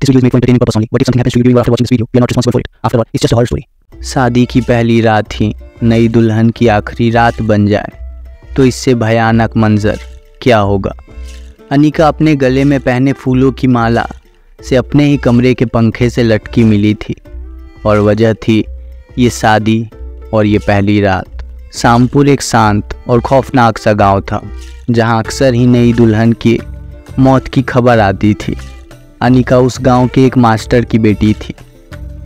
This video is made for entertainment purpose only. But if something happens to you during or after watching this video, we are not responsible for it. After all, it's just a horror story. शादी की पहली रात ही नई दुल्हन की आखिरी रात बन जाए तो इससे भयानक मंजर क्या होगा। अनिका अपने गले में पहने फूलों की माला से अपने ही कमरे के पंखे से लटकी मिली थी और वजह थी ये शादी और ये पहली रात। शामपुर एक शांत और खौफनाक सा गांव था जहां अक्सर ही नई दुल्हन की मौत की खबर आती थी। अनिका उस गांव के एक मास्टर की बेटी थी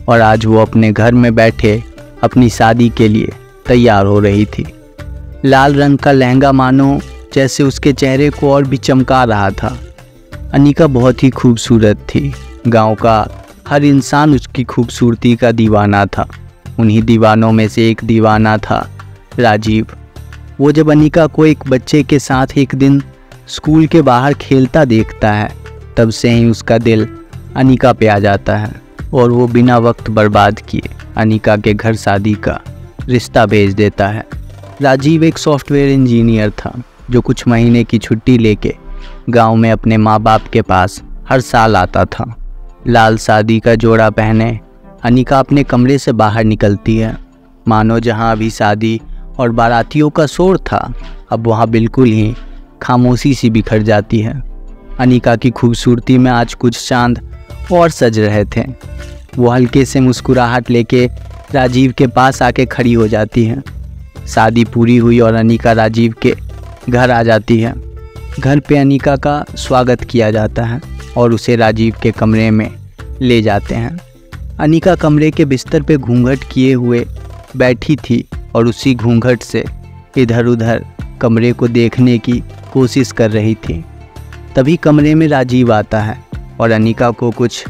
और आज वो अपने घर में बैठे अपनी शादी के लिए तैयार हो रही थी। लाल रंग का लहंगा मानो जैसे उसके चेहरे को और भी चमका रहा था। अनिका बहुत ही खूबसूरत थी। गांव का हर इंसान उसकी खूबसूरती का दीवाना था। उन्हीं दीवानों में से एक दीवाना था राजीव। वो जब अनिका को एक बच्चे के साथ एक दिन स्कूल के बाहर खेलता देखता है तब से ही उसका दिल अनिका पे आ जाता है और वो बिना वक्त बर्बाद किए अनिका के घर शादी का रिश्ता भेज देता है। राजीव एक सॉफ्टवेयर इंजीनियर था जो कुछ महीने की छुट्टी लेके गांव में अपने माँ बाप के पास हर साल आता था। लाल शादी का जोड़ा पहने अनिका अपने कमरे से बाहर निकलती है। मानो जहां अभी शादी और बारातियों का शोर था अब वहां बिल्कुल ही खामोशी सी बिखर जाती है। अनिका की खूबसूरती में आज कुछ चांद और सज रहे थे। वो हल्के से मुस्कुराहट लेके राजीव के पास आके खड़ी हो जाती है। शादी पूरी हुई और अनिका राजीव के घर आ जाती है। घर पे अनिका का स्वागत किया जाता है और उसे राजीव के कमरे में ले जाते हैं। अनिका कमरे के बिस्तर पे घूंघट किए हुए बैठी थी और उसी घूंघट से इधर उधर कमरे को देखने की कोशिश कर रही थी। तभी कमरे में राजीव आता है और अनिका को कुछ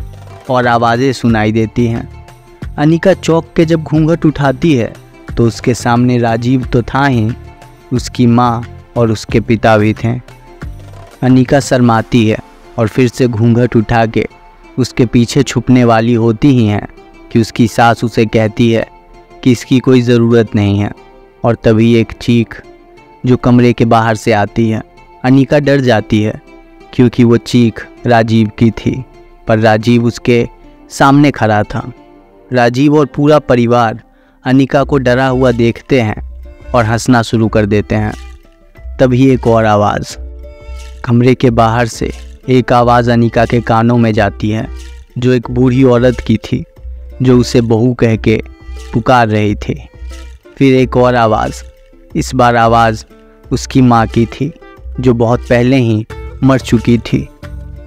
और आवाज़ें सुनाई देती हैं। अनिका चौंक के जब घूंघट उठाती है तो उसके सामने राजीव तो था ही, उसकी माँ और उसके पिता भी थे। अनिका शर्माती है और फिर से घूंघट उठा के उसके पीछे छुपने वाली होती ही हैं कि उसकी सास उसे कहती है कि इसकी कोई ज़रूरत नहीं है। और तभी एक चीख जो कमरे के बाहर से आती है। अनिका डर जाती है क्योंकि वो चीख राजीव की थी, पर राजीव उसके सामने खड़ा था। राजीव और पूरा परिवार अनिका को डरा हुआ देखते हैं और हंसना शुरू कर देते हैं। तभी एक और आवाज़ कमरे के बाहर से एक आवाज़ अनिका के कानों में जाती है जो एक बूढ़ी औरत की थी जो उसे बहू कह के पुकार रही थी। फिर एक और आवाज़, इस बार आवाज़ उसकी माँ की थी जो बहुत पहले ही मर चुकी थी।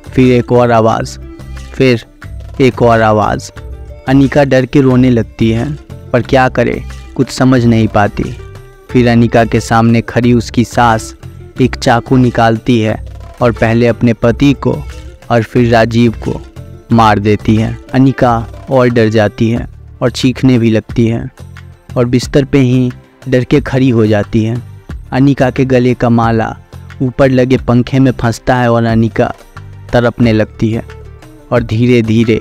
फिर एक और आवाज़, फिर एक और आवाज़। अनिका डर के रोने लगती है पर क्या करे, कुछ समझ नहीं पाती। फिर अनिका के सामने खड़ी उसकी सास एक चाकू निकालती है और पहले अपने पति को और फिर राजीव को मार देती है। अनिका और डर जाती है और चीखने भी लगती है और बिस्तर पे ही डर के खड़ी हो जाती है। अनिका के गले का माला ऊपर लगे पंखे में फंसता है और अनिका तड़पने लगती है और धीरे धीरे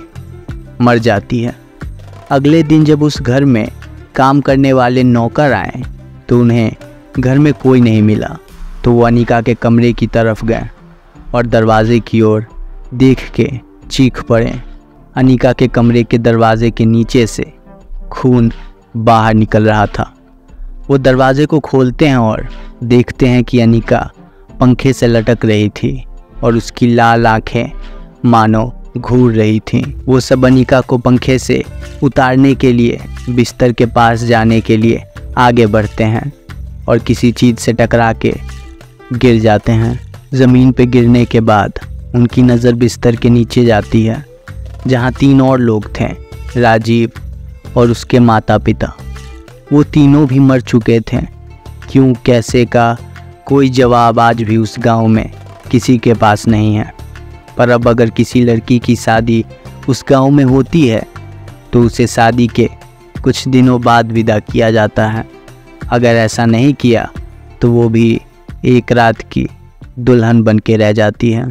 मर जाती है। अगले दिन जब उस घर में काम करने वाले नौकर आए तो उन्हें घर में कोई नहीं मिला, तो वो अनिका के कमरे की तरफ गए और दरवाजे की ओर देख के चीख पड़े। अनिका के कमरे के दरवाजे के नीचे से खून बाहर निकल रहा था। वो दरवाजे को खोलते हैं और देखते हैं कि अनिका पंखे से लटक रही थी और उसकी लाल आंखें मानो घूर रही थीं। वो सब अनिका को पंखे से उतारने के लिए बिस्तर के पास जाने के लिए आगे बढ़ते हैं और किसी चीज़ से टकरा के गिर जाते हैं। ज़मीन पे गिरने के बाद उनकी नज़र बिस्तर के नीचे जाती है जहाँ 3 और लोग थे, राजीव और उसके माता पिता। वो तीनों भी मर चुके थे। क्यों कैसे का कोई जवाब आज भी उस गांव में किसी के पास नहीं है। पर अब अगर किसी लड़की की शादी उस गांव में होती है तो उसे शादी के कुछ दिनों बाद विदा किया जाता है। अगर ऐसा नहीं किया तो वो भी एक रात की दुल्हन बन के रह जाती है।